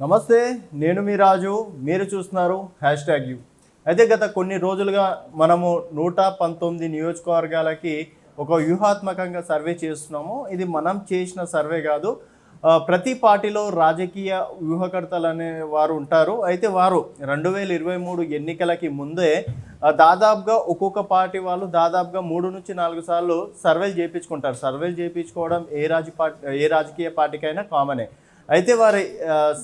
నమస్తే, నేను మీ రాజు. మీరు చూస్తున్నారు #యూ. అయితే గత కొన్ని రోజులుగా మనము 119 నియోజకవర్గాలకి ఒక వ్యూహాత్మకంగా సర్వే చేస్తున్నాము. ఇది మనం చేసిన సర్వే కాదు. ప్రతి పార్టీలో రాజకీయ వ్యూహకర్తలు అనే వారు ఉంటారు. అయితే వారు 2023 ఎన్నికలకి ముందే దాదాపుగా ఒక్కొక్క పార్టీ వాళ్ళు దాదాపుగా 3 నుంచి 4 సార్లు సర్వేలు చేయించుకుంటారు. సర్వేలు చేయించుకోవడం ఏ రాజకీయ పార్టీకైనా కామనే. అయితే వారి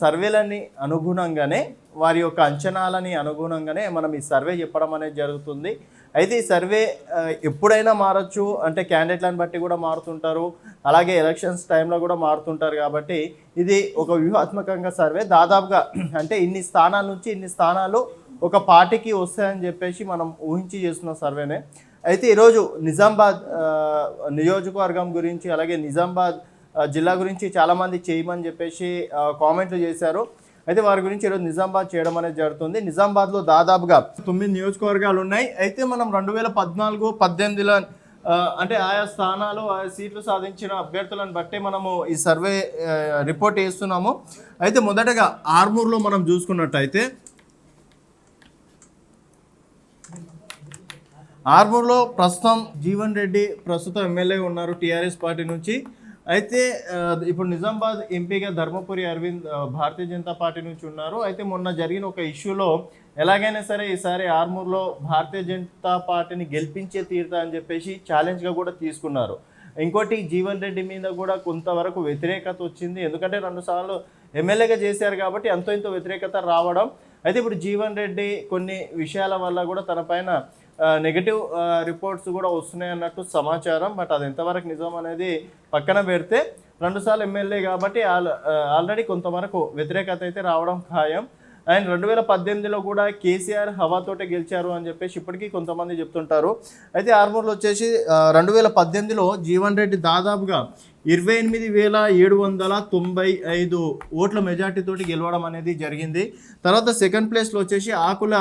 సర్వేలని అనుగుణంగానే వారి యొక్క అంచనాలని అనుగుణంగానే మనం ఈ సర్వే చెప్పడం అనేది జరుగుతుంది. అయితే ఈ సర్వే ఎప్పుడైనా మారచ్చు, అంటే క్యాండిడేట్లను బట్టి కూడా మారుతుంటారు, అలాగే ఎలక్షన్స్ టైంలో కూడా మారుతుంటారు. కాబట్టి ఇది ఒక వ్యూహాత్మకంగా సర్వే. దాదాపుగా అంటే ఇన్ని స్థానాల నుంచి ఇన్ని స్థానాలు ఒక పార్టీకి వస్తాయని చెప్పేసి మనం ఊహించి చేస్తున్న సర్వేనే. అయితే ఈరోజు నిజామాబాద్ నియోజకవర్గం గురించి అలాగే నిజామాబాద్ జిల్లా గురించి చాలామంది చేయమని చెప్పేసి కామెంట్లు చేశారు. అయితే వారి గురించి ఈరోజు నిజామాబాద్ చేయడం అనేది జరుగుతుంది. నిజామాబాద్లో దాదాపుగా 9 నియోజకవర్గాలు ఉన్నాయి. అయితే మనం 2014-18లో అంటే ఆయా స్థానాలు ఆయా సీట్లు సాధించిన అభ్యర్థులను బట్టి మనము ఈ సర్వే రిపోర్ట్ చేస్తున్నాము. అయితే మొదటగా ఆర్మూర్లో మనం చూసుకున్నట్టయితే ఆర్మూర్లో ప్రస్తుతం జీవన్ రెడ్డి ప్రస్తుతం ఎమ్మెల్యే ఉన్నారు టీఆర్ఎస్ పార్టీ నుంచి. అయితే ఇప్పుడు నిజామాబాద్ ఎంపీగా ధర్మపురి అరవింద్ భారతీయ జనతా పార్టీ నుంచి ఉన్నారు. అయితే మొన్న జరిగిన ఒక ఇష్యూలో ఎలాగైనా సరే ఈసారి ఆర్మూర్లో భారతీయ జనతా పార్టీని గెలిపించే తీరుతా అని చెప్పేసి ఛాలెంజ్గా కూడా తీసుకున్నారు. ఇంకోటి జీవన్ రెడ్డి మీద కూడా కొంతవరకు వ్యతిరేకత వచ్చింది. ఎందుకంటే 2 సార్లు ఎమ్మెల్యేగా చేశారు కాబట్టి ఎంతో వ్యతిరేకత రావడం. అయితే ఇప్పుడు జీవన్ రెడ్డి కొన్ని విషయాల వల్ల కూడా తన పైన నెగటివ్ రిపోర్ట్స్ కూడా వస్తున్నాయి అన్నట్టు సమాచారం. బట్ అది ఎంతవరకు నిజం అనేది పక్కన పెడితే 2 సార్లు ఎమ్మెల్యే కాబట్టి ఆల్రెడీ కొంతవరకు వ్యతిరేకత అయితే రావడం ఖాయం. అండ్ 2018లో కూడా కేసీఆర్ హవాతోటే గెలిచారు అని చెప్పేసి ఇప్పటికీ కొంతమంది చెప్తుంటారు. అయితే ఆర్మూర్లో వచ్చేసి 2018లో జీవన్ రెడ్డి దాదాపుగా 28,795 ఓట్ల మెజార్టీతోటి గెలవడం అనేది జరిగింది. తర్వాత సెకండ్ ప్లేస్లో వచ్చేసి ఆకుల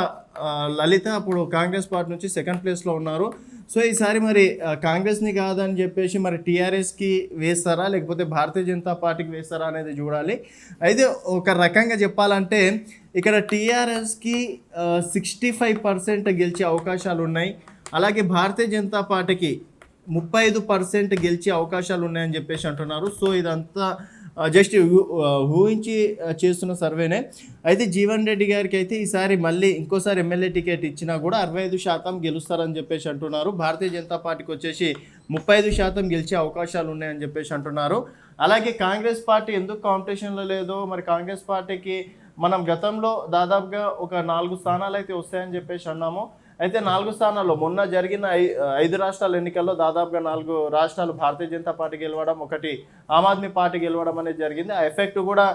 లలిత అప్పుడు కాంగ్రెస్ పార్టీ నుంచి సెకండ్ ప్లేస్లో ఉన్నారు. సో ఈసారి మరి కాంగ్రెస్ని కాదని చెప్పేసి మరి టీఆర్ఎస్కి వేస్తారా లేకపోతే భారతీయ జనతా పార్టీకి వేస్తారా అనేది చూడాలి. అయితే ఒక రకంగా చెప్పాలంటే ఇక్కడ టీఆర్ఎస్కి 65% గెలిచే అవకాశాలు ఉన్నాయి. అలాగే భారతీయ జనతా పార్టీకి 35% గెలిచే అవకాశాలు ఉన్నాయని చెప్పేసి అంటున్నారు. సో ఇదంతా జస్ట్ ఊహించి చేస్తున్న సర్వేనే. అయితే జీవన్ రెడ్డి గారికి అయితే ఈసారి మళ్ళీ ఇంకోసారి ఎమ్మెల్యే టికెట్ ఇచ్చినా కూడా 65% గెలుస్తారని చెప్పేసి అంటున్నారు. భారతీయ జనతా పార్టీకి వచ్చేసి 35% గెలిచే అవకాశాలు ఉన్నాయని చెప్పేసి అంటున్నారు. అలాగే కాంగ్రెస్ పార్టీ ఎందుకు కాంపిటీషన్లో లేదో మరి కాంగ్రెస్ పార్టీకి మనం గతంలో దాదాపుగా ఒక 4 స్థానాలు అయితే వస్తాయని చెప్పేసి అన్నాము. అయితే 4 స్థానాల్లో మొన్న జరిగిన 5 రాష్ట్రాల ఎన్నికల్లో దాదాపుగా 4 రాష్ట్రాలు భారతీయ జనతా పార్టీ గెలవడం, ఒకటి ఆమ్ ఆద్మీ పార్టీ గెలవడం అనేది జరిగింది. ఆ ఎఫెక్ట్ కూడా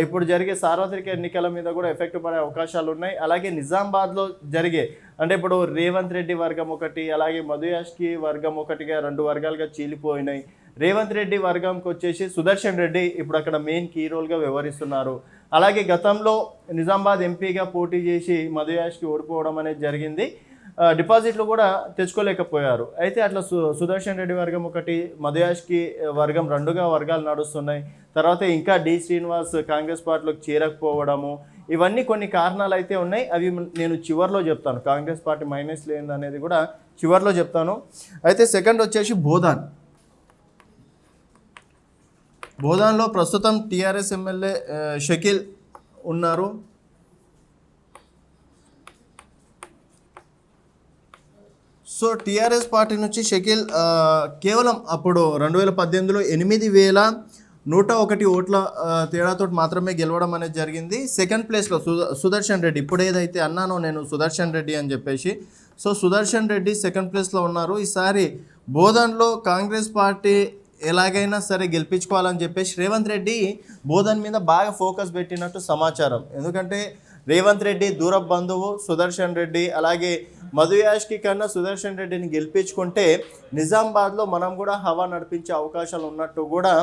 ఇప్పుడు జరిగే సార్వత్రిక ఎన్నికల మీద కూడా ఎఫెక్ట్ పడే అవకాశాలు ఉన్నాయి. అలాగే నిజామాబాద్లో జరిగే అంటే ఇప్పుడు రేవంత్ రెడ్డి వర్గం ఒకటి, అలాగే మధు యాష్కి వర్గం ఒకటిగా 2 వర్గాలుగా చీలిపోయినాయి. రేవంత్ రెడ్డి వర్గంకి వచ్చేసి సుదర్శన్ రెడ్డి ఇప్పుడు అక్కడ మెయిన్ కీ రోల్గా వ్యవహరిస్తున్నారు. అలాగే గతంలో నిజామాబాద్ ఎంపీగా పోటీ చేసి మధు యాష్కి ఓడిపోవడం అనేది జరిగింది. డిపాజిట్లు కూడా తెచ్చుకోలేకపోయారు. అయితే అట్లా సుదర్శన్ రెడ్డి వర్గం ఒకటి, మధు యాష్కి వర్గం 2గా వర్గాలు నడుస్తున్నాయి. తర్వాత ఇంకా డి శ్రీనివాస్ కాంగ్రెస్ పార్టీలోకి చేరకపోవడము, ఇవన్నీ కొన్ని కారణాలు అయితే ఉన్నాయి. అవి నేను చివరిలో చెప్తాను. కాంగ్రెస్ పార్టీ మైనస్ లేని అనేది కూడా చివరిలో చెప్తాను. అయితే సెకండ్ వచ్చేసి బోధాన్లో ప్రస్తుతం టీఆర్ఎస్ ఎమ్మెల్యే షకీల్ ఉన్నారు. సో టీఆర్ఎస్ పార్టీ నుంచి షకీల్ కేవలం అప్పుడు 2018లో 8,101 ఓట్ల తేడాతో మాత్రమే గెలవడం అనేది జరిగింది. సెకండ్ ప్లేస్లో సుదర్శన్ రెడ్డి, ఇప్పుడు ఏదైతే అన్నానో నేను సుదర్శన్ రెడ్డి అని చెప్పేసి, సో సుదర్శన్ రెడ్డి సెకండ్ ప్లేస్లో ఉన్నారు. ఈసారి బోధన్లో కాంగ్రెస్ పార్టీ ఎలాగైనా సరే గెలిపించుకోవాలని చెప్పేసి రేవంత్ రెడ్డి బోధన్ మీద బాగా ఫోకస్ పెట్టినట్టు సమాచారం. ఎందుకంటే రేవంత్ రెడ్డి దూర బంధువు సుదర్శన్ రెడ్డి, అలాగే మధు యాష్కి కన్నా సుదర్శన్ రెడ్డిని గెలిపించుకుంటే నిజామాబాద్లో మనం కూడా హవా నడిపించే అవకాశాలు ఉన్నట్టు కూడా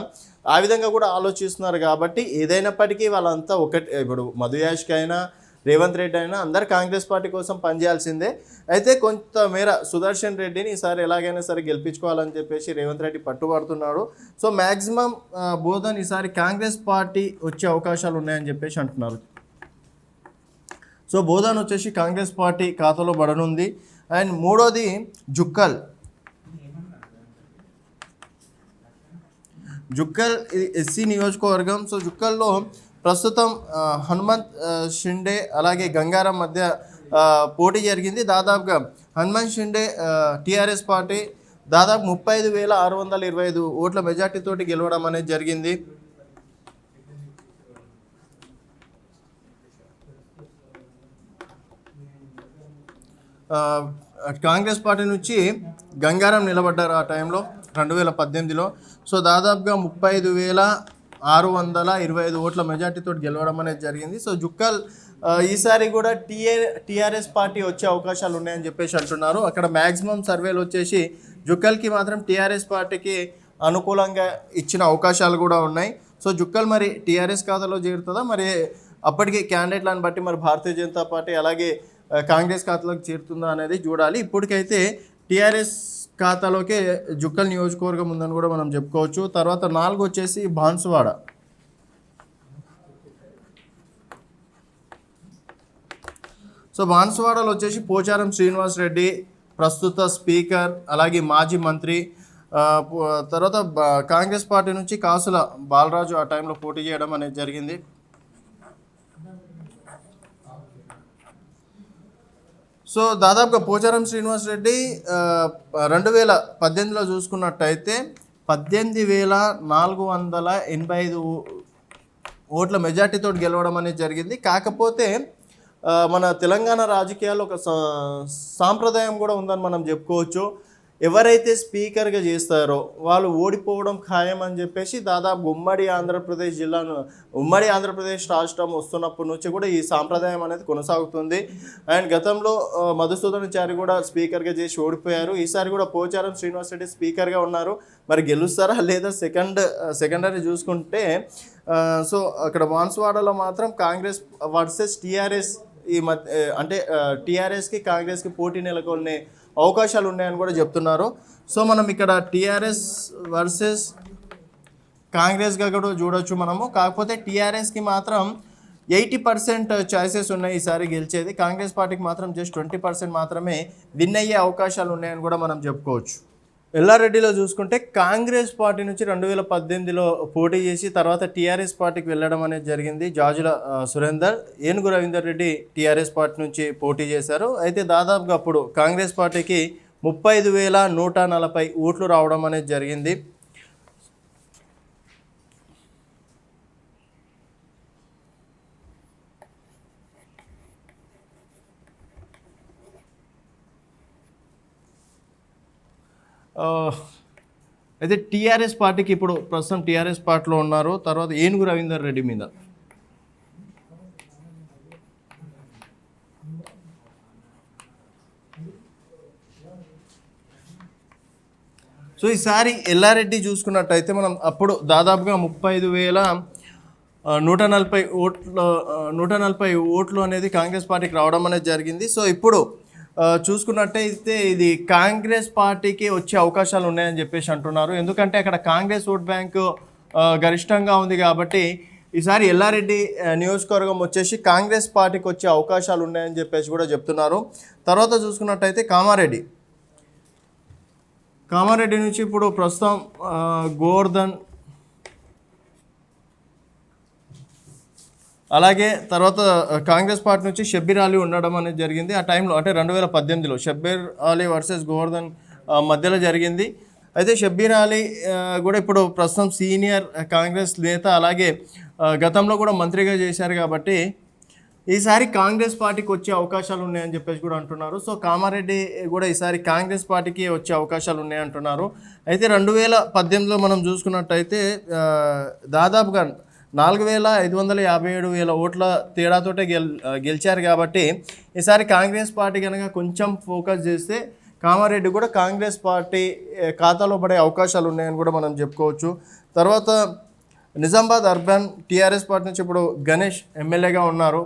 ఆ విధంగా కూడా ఆలోచిస్తున్నారు. కాబట్టి ఏదైనప్పటికీ వాళ్ళంతా ఒకటి, ఇప్పుడు మధు యాష్కి అయినా రేవంత్ రెడ్డి అయినా అందరు కాంగ్రెస్ పార్టీ కోసం పనిచేయాల్సిందే. అయితే కొంతమేర సుదర్శన్ రెడ్డిని ఈసారి ఎలాగైనా సరే గెలిపించుకోవాలని చెప్పేసి రేవంత్ రెడ్డి పట్టుబడుతున్నాడు. సో మ్యాక్సిమం బోధన్ ఈసారి కాంగ్రెస్ పార్టీ వచ్చే అవకాశాలు ఉన్నాయని చెప్పేసి అంటున్నారు. సో బోధన్ వచ్చేసి కాంగ్రెస్ పార్టీ ఖాతాలో పడనుంది. అండ్ మూడోది జుక్కల్. జుక్కల్ ఎస్సీ నియోజకవర్గం. సో జుక్కల్లో ప్రస్తుతం హనుమంత్ షిండే అలాగే గంగారం మధ్య పోటీ జరిగింది. దాదాపుగా హనుమంత్ షిండే టీఆర్ఎస్ పార్టీ దాదాపు 35,625 ఓట్ల మెజార్టీతోటి గెలవడం అనేది జరిగింది. కాంగ్రెస్ పార్టీ నుంచి గంగారం నిలబడ్డారు ఆ టైంలో 2018లో. సో దాదాపుగా 35,625 ఓట్ల మెజార్టీతో గెలవడం అనేది జరిగింది. సో జుక్కల్ ఈసారి కూడా టీఆర్ఎస్ పార్టీ వచ్చే అవకాశాలు ఉన్నాయని చెప్పేసి అంటున్నారు. అక్కడ మ్యాక్సిమం సర్వేలు వచ్చేసి జుక్కల్కి మాత్రం టీఆర్ఎస్ పార్టీకి అనుకూలంగా ఇచ్చిన అవకాశాలు కూడా ఉన్నాయి. సో జుక్కల్ మరి టీఆర్ఎస్ ఖాతాలో చేరుతుందా, మరి అప్పటికి క్యాండిడేట్లను బట్టి మరి భారతీయ జనతా పార్టీ అలాగే కాంగ్రెస్ ఖాతాలోకి చేరుతుందా అనేది చూడాలి. ఇప్పటికైతే టీఆర్ఎస్ ఖాతాలోకే జుక్కల్ నియోజకవర్గం ఉందని కూడా మనం చెప్పుకోవచ్చు. తర్వాత 4 వచ్చేసి బాన్సువాడ. సో బాన్సువాడలో వచ్చేసి పోచారం శ్రీనివాస్ రెడ్డి ప్రస్తుత స్పీకర్ అలాగే మాజీ మంత్రి. తర్వాత కాంగ్రెస్ పార్టీ నుంచి కాసుల బాలరాజు ఆ టైంలో పోటీ చేయడం అనేది జరిగింది. సో దాదాపుగా పోచారం శ్రీనివాస్ రెడ్డి 2018లో చూసుకున్నట్టయితే 18,485 ఓట్ల మెజార్టీతో గెలవడం అనేది జరిగింది. కాకపోతే మన తెలంగాణ రాజకీయాల్లో ఒక సాంప్రదాయం కూడా ఉందని మనం చెప్పుకోవచ్చు. ఎవరైతే స్పీకర్గా చేస్తారో వాళ్ళు ఓడిపోవడం ఖాయం అని చెప్పేసి దాదాపు ఉమ్మడి ఆంధ్రప్రదేశ్ రాష్ట్రం వస్తున్నప్పటి నుంచి కూడా ఈ సాంప్రదాయం అనేది కొనసాగుతుంది. అండ్ గతంలో మధుసూదనాచారి కూడా స్పీకర్గా చేసి ఓడిపోయారు. ఈసారి కూడా పోచారం శ్రీనివాస్ రెడ్డి స్పీకర్గా ఉన్నారు. మరి గెలుస్తారా లేదా సెకండరీ చూసుకుంటే సో అక్కడ బాన్సువాడలో మాత్రం కాంగ్రెస్ వర్సెస్ టీఆర్ఎస్ ఈ అంటే టీఆర్ఎస్కి కాంగ్రెస్కి పోటీ నెలకొనే అవకాశాలు ఉన్నాయని కూడా చెప్తున్నారు. సో మనం ఇక్కడ టీఆర్ఎస్ వర్సెస్ కాంగ్రెస్గా కూడా చూడొచ్చు మనము. కాకపోతే టీఆర్ఎస్కి మాత్రం 80% ఛాయిసెస్ ఉన్నాయి ఈసారి గెలిచేది. కాంగ్రెస్ పార్టీకి మాత్రం జస్ట్ 20% మాత్రమే విన్ అయ్యే అవకాశాలు ఉన్నాయని కూడా మనం చెప్పుకోవచ్చు. ఎల్లారెడ్డిలో చూసుకుంటే కాంగ్రెస్ పార్టీ నుంచి 2018లో పోటీ చేసి తర్వాత టీఆర్ఎస్ పార్టీకి వెళ్ళడం అనేది జరిగింది. జాజుల సురేందర్, ఏనుగు రవీందర్ రెడ్డి టీఆర్ఎస్ పార్టీ నుంచి పోటీ చేశారు. అయితే దాదాపుగా అప్పుడు కాంగ్రెస్ పార్టీకి 35,140 ఓట్లు రావడం అనేది జరిగింది. అయితే టీఆర్ఎస్ పార్టీకి ఇప్పుడు ప్రస్తుతం టీఆర్ఎస్ పార్టీలో ఉన్నారు. తర్వాత ఏనుగు రవీందర్ రెడ్డి మీద సో ఈసారి ఎల్లారెడ్డి చూసుకున్నట్టయితే మనం అప్పుడు దాదాపుగా 35,140 ఓట్లు అనేది కాంగ్రెస్ పార్టీకి రావడం అనేది జరిగింది. సో ఇప్పుడు చూసుకున్నట్టయితే ఇది కాంగ్రెస్ పార్టీకి వచ్చే అవకాశాలు ఉన్నాయని చెప్పేసి అంటున్నారు. ఎందుకంటే అక్కడ కాంగ్రెస్ ఓట్ బ్యాంకు గరిష్టంగా ఉంది కాబట్టి ఈసారి ఎల్లారెడ్డి నియోజకవర్గం వచ్చేసి కాంగ్రెస్ పార్టీకి వచ్చే అవకాశాలు ఉన్నాయని చెప్పేసి కూడా చెప్తున్నారు. తర్వాత చూసుకున్నట్టయితే కామారెడ్డి నుంచి ఇప్పుడు ప్రస్తుతం గోవర్ధన్ అలాగే తర్వాత కాంగ్రెస్ పార్టీ నుంచి షబ్బీర్ అలీ ఉండడం అనేది జరిగింది. ఆ టైంలో అంటే 2018లో షబ్బీర్ అలీ వర్సెస్ గోవర్ధన్ మధ్యలో జరిగింది. అయితే షబ్బీర్ అలీ కూడా ఇప్పుడు ప్రస్తుతం సీనియర్ కాంగ్రెస్ నేత, అలాగే గతంలో కూడా మంత్రిగా చేశారు కాబట్టి ఈసారి కాంగ్రెస్ పార్టీకి వచ్చే అవకాశాలు ఉన్నాయని చెప్పేసి కూడా అంటున్నారు. సో కామారెడ్డి కూడా ఈసారి కాంగ్రెస్ పార్టీకి వచ్చే అవకాశాలు ఉన్నాయంటున్నారు. అయితే 2018లో మనం చూసుకున్నట్టయితే దాదాపుగా 4,557 ఓట్ల తేడాతోటే గెలిచారు కాబట్టి ఈసారి కాంగ్రెస్ పార్టీ కనుక కొంచెం ఫోకస్ చేస్తే కామారెడ్డి కూడా కాంగ్రెస్ పార్టీ ఖాతాలో పడే అవకాశాలు ఉన్నాయని కూడా మనం చెప్పుకోవచ్చు. తర్వాత నిజామాబాద్ అర్బన్ టీఆర్ఎస్ పార్టీ నుంచి ఇప్పుడు గణేష్ ఎమ్మెల్యేగా ఉన్నారు.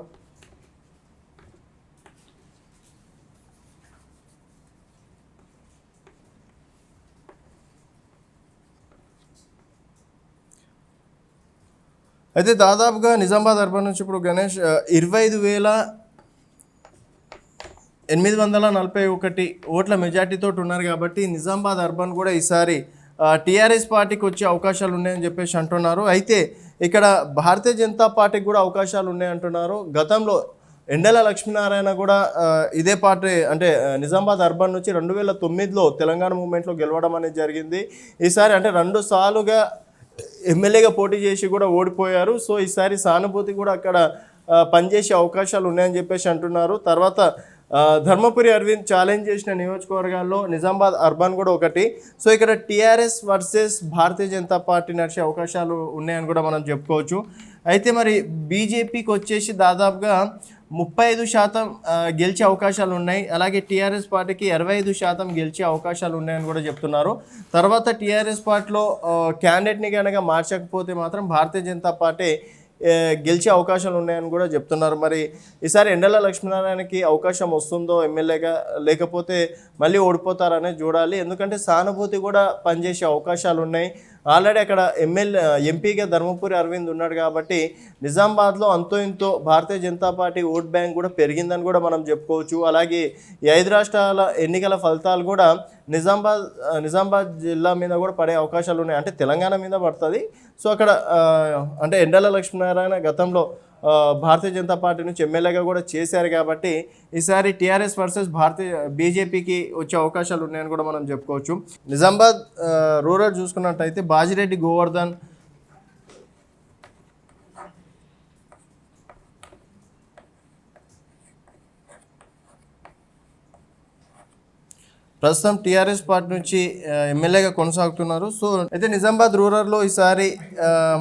అయితే దాదాపుగా నిజామాబాద్ అర్బన్ నుంచి ఇప్పుడు గణేష్ 25,841 ఓట్ల మెజార్టీతో ఉన్నారు కాబట్టి నిజామాబాద్ అర్బన్ కూడా ఈసారి టీఆర్ఎస్ పార్టీకి వచ్చే అవకాశాలు ఉన్నాయని చెప్పేసి అంటున్నారు. అయితే ఇక్కడ భారతీయ జనతా పార్టీకి కూడా అవకాశాలు ఉన్నాయంటున్నారు. గతంలో ఎండల లక్ష్మీనారాయణ కూడా ఇదే పార్టీ అంటే నిజామాబాద్ అర్బన్ నుంచి 2009లో తెలంగాణ మూవ్మెంట్లో గెలవడం అనేది జరిగింది. ఈసారి అంటే 2 సార్లుగా ఎమ్మెల్యేగా పోటీ చేసి కూడా ఓడిపోయారు. సో ఈసారి సానుభూతి కూడా అక్కడ పనిచేసే అవకాశాలు ఉన్నాయని చెప్పేసి అంటున్నారు. తర్వాత ధర్మపురి అరవింద్ ఛాలెంజ్ చేసిన నియోజకవర్గాల్లో నిజామాబాద్ అర్బన్ కూడా ఒకటి. సో ఇక్కడ TRS versus Bharatiya Janata party నడిచే అవకాశాలు ఉన్నాయని కూడా మనం చెప్పుకోవచ్చు. అయితే మరి బీజేపీకి వచ్చేసి దాదాపుగా 35% గెలిచే అవకాశాలు ఉన్నాయి. అలాగే టీఆర్ఎస్ పార్టీకి 25% గెలిచే అవకాశాలు ఉన్నాయని కూడా చెప్తున్నారు. తర్వాత టీఆర్ఎస్ పార్టీలో క్యాండిడేట్ని కనుక మార్చకపోతే మాత్రం భారతీయ జనతా పార్టీ గెలిచే అవకాశాలు ఉన్నాయని కూడా చెప్తున్నారు. మరి ఈసారి ఎండల లక్ష్మీనారాయణకి అవకాశం వస్తుందో ఎమ్మెల్యేగా, లేకపోతే మళ్ళీ ఓడిపోతారనేది చూడాలి. ఎందుకంటే సానుభూతి కూడా పనిచేసే అవకాశాలు ఉన్నాయి. ఆల్రెడీ అక్కడ ఎంపీగా ధర్మపురి అరవింద్ ఉన్నాడు కాబట్టి నిజామాబాద్లో అంతో ఇంతో Bharatiya Janata party vote bank కూడా పెరిగిందని కూడా మనం చెప్పుకోవచ్చు. అలాగే ఈ 5 రాష్ట్రాల ఎన్నికల ఫలితాలు కూడా నిజామాబాద్ జిల్లా మీద కూడా పడే అవకాశాలు ఉన్నాయి. అంటే తెలంగాణ మీద పడుతుంది. సో అక్కడ అంటే ఎండల లక్ష్మీనారాయణ గతంలో భారతీయ జనతా పార్టీ నుంచి ఎమ్మెల్యేగా కూడా చేశారు కాబట్టి ఈసారి టీఆర్ఎస్ వర్సెస్ బీజేపీకి వచ్చే అవకాశాలు ఉన్నాయని కూడా మనం చెప్పుకోవచ్చు. నిజామాబాద్ రూరల్ చూసుకున్నట్టయితే బాజిరెడ్డి గోవర్ధన్, ప్రస్తుతం టీఆర్ఎస్ పార్టీ నుంచి ఎమ్మెల్యేగా కొనసాగుతున్నారు. సో అయితే నిజామాబాద్ రూరల్లో ఈసారి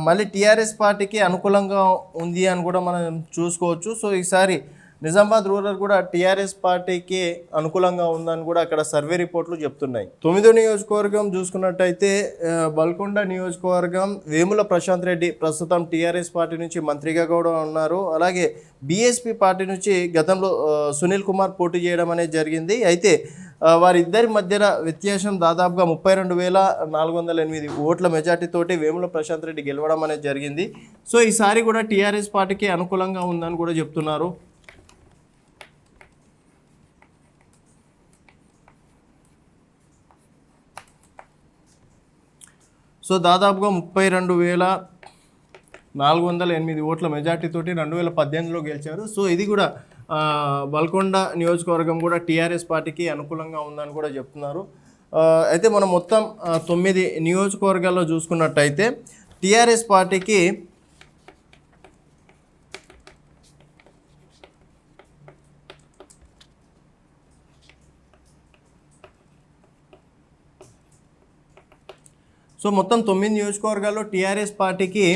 మళ్ళీ టీఆర్ఎస్ పార్టీకి అనుకూలంగా ఉంది అని కూడా మనం చూసుకోవచ్చు. సో ఈసారి నిజామాబాద్ రూరల్ కూడా టీఆర్ఎస్ పార్టీకి అనుకూలంగా ఉందని కూడా అక్కడ సర్వే రిపోర్ట్లు చెప్తున్నాయి. 9వ నియోజకవర్గం చూసుకున్నట్టయితే బల్కొండ నియోజకవర్గం వేముల ప్రశాంత్ రెడ్డి ప్రస్తుతం టీఆర్ఎస్ పార్టీ నుంచి మంత్రిగా కూడా ఉన్నారు. అలాగే బీఎస్పీ పార్టీ నుంచి గతంలో సునీల్ కుమార్ పోటీ చేయడం అనేది జరిగింది. అయితే వారిద్దరి మధ్యన వ్యత్యాసం దాదాపుగా 32,408 ఓట్ల మెజార్టీతోటి వేముల ప్రశాంత్ రెడ్డి గెలవడం అనేది జరిగింది. సో ఈసారి కూడా టీఆర్ఎస్ పార్టీకి అనుకూలంగా ఉందని కూడా చెప్తున్నారు. సో దాదాపుగా 32,408 ఓట్ల మెజార్టీతోటి 2018లో గెలిచారు. సో ఇది కూడా బల్కొండ నియోజకవర్గం కూడా టీఆర్ఎస్ పార్టీకి అనుకూలంగా ఉందని కూడా చెప్తున్నారు. అయితే మనం మొత్తం 9 నియోజకవర్గాల్లో చూసుకున్నట్టయితే టీఆర్ఎస్ పార్టీకి సో మొత్తం 9 నియోజకవర్గాల్లో టీఆర్ఎస్ పార్టీకి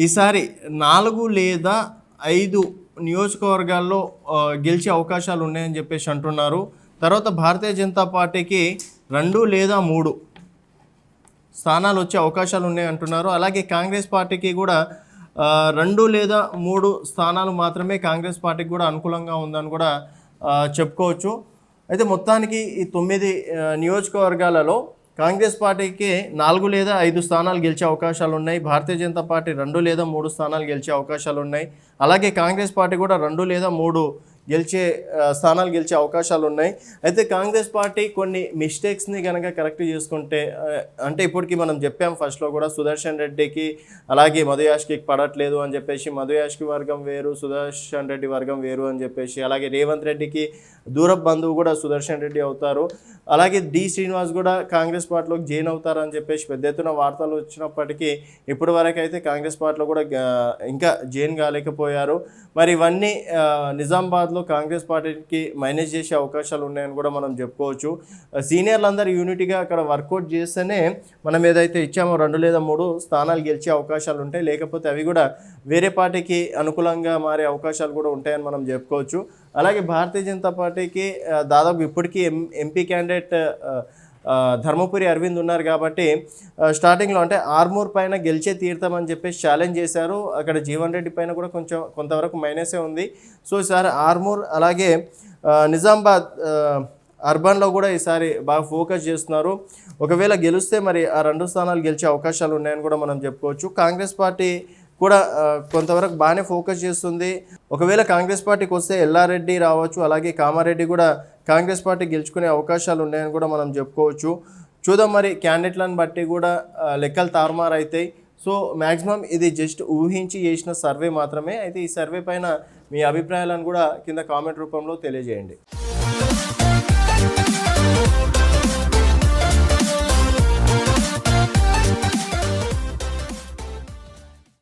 ఈసారి 4 లేదా 5 నియోజకవర్గాల్లో గెలిచే అవకాశాలు ఉన్నాయని చెప్పేసి అంటున్నారు. తర్వాత భారతీయ జనతా పార్టీకి 2 లేదా 3 స్థానాలు వచ్చే అవకాశాలు ఉన్నాయంటున్నారు. అలాగే కాంగ్రెస్ పార్టీకి కూడా 2 లేదా 3 స్థానాలు మాత్రమే కాంగ్రెస్ పార్టీకి కూడా అనుకూలంగా ఉందని కూడా చెప్పుకోవచ్చు. అయితే మొత్తానికి ఈ 9 నియోజకవర్గాలలో కాంగ్రెస్ పార్టీకి 4 లేదా 5 స్థానాలు గెలిచే అవకాశాలు ఉన్నాయి. భారతీయ జనతా పార్టీ 2 లేదా 3 స్థానాలు గెలిచే అవకాశాలు ఉన్నాయి. అలాగే కాంగ్రెస్ పార్టీ కూడా 2 లేదా 3 స్థానాలు గెలిచే అవకాశాలు ఉన్నాయి. అయితే కాంగ్రెస్ పార్టీ కొన్ని మిస్టేక్స్ని కనుక కరెక్ట్ చేసుకుంటే, అంటే ఇప్పటికీ మనం చెప్పాం ఫస్ట్లో కూడా సుదర్శన్ రెడ్డికి అలాగే మధు యాష్కికి పడట్లేదు అని చెప్పేసి, మధు యాష్కి వర్గం వేరు, సుదర్శన్ రెడ్డి వర్గం వేరు అని చెప్పేసి, అలాగే రేవంత్ రెడ్డికి దూరపు బంధువు కూడా సుదర్శన్ రెడ్డి అవుతారు. అలాగే డి శ్రీనివాస్ కూడా కాంగ్రెస్ పార్టీలోకి జాయిన్ అవుతారని చెప్పేసి పెద్ద ఎత్తున వార్తలు వచ్చినప్పటికీ ఇప్పటి వరకు అయితే కాంగ్రెస్ పార్టీలో కూడా ఇంకా జాయిన్ కాలేకపోయారు. మరి ఇవన్నీ నిజామాబాద్లో కాంగ్రెస్ పార్టీకి మైనస్ చేసే అవకాశాలు ఉన్నాయని కూడా మనం చెప్పుకోవచ్చు. సీనియర్లు అందరూ యూనిటీగా అక్కడ వర్కౌట్ చేస్తేనే మనం ఏదైతే ఇచ్చామో 2 లేదా 3 స్థానాలు గెలిచే అవకాశాలు ఉంటాయి. లేకపోతే అవి కూడా వేరే పార్టీకి అనుకూలంగా మారే అవకాశాలు కూడా ఉంటాయని మనం చెప్పుకోవచ్చు. అలాగే భారతీయ జనతా పార్టీకి దాదాపు ఇప్పటికీ ఎంపీ క్యాండిడేట్ ధర్మపురి అరవింద్ ఉన్నారు కాబట్టి స్టార్టింగ్లో అంటే ఆర్మూర్ పైన గెలిచే తీర్థమని చెప్పేసి ఛాలెంజ్ చేశారు. అక్కడ జీవన్ రెడ్డి పైన కూడా కొంతవరకు మైనసే ఉంది. సో ఈసారి ఆర్మూర్ అలాగే నిజామాబాద్ అర్బన్లో కూడా ఈసారి బాగా ఫోకస్ చేస్తున్నారు. ఒకవేళ గెలిస్తే మరి ఆ 2 స్థానాలు గెలిచే అవకాశాలు ఉన్నాయని కూడా మనం చెప్పుకోవచ్చు. కాంగ్రెస్ పార్టీ కూడా కొంతవరకు బాగానే ఫోకస్ చేస్తుంది. ఒకవేళ కాంగ్రెస్ పార్టీకి వస్తే ఎల్లారెడ్డి రావచ్చు, అలాగే కామారెడ్డి కూడా కాంగ్రెస్ పార్టీ గెలుచుకునే అవకాశాలు ఉన్నాయని కూడా మనం చెప్పుకోవచ్చు. చూద్దాం మరి క్యాండిడేట్లను బట్టి కూడా లెక్కలు తారుమారు అవుతాయి. సో మ్యాక్సిమం ఇది జస్ట్ ఊహించి చేసిన సర్వే మాత్రమే. అయితే ఈ సర్వే పైన మీ అభిప్రాయాలను కూడా కింద కామెంట్ రూపంలో తెలియజేయండి.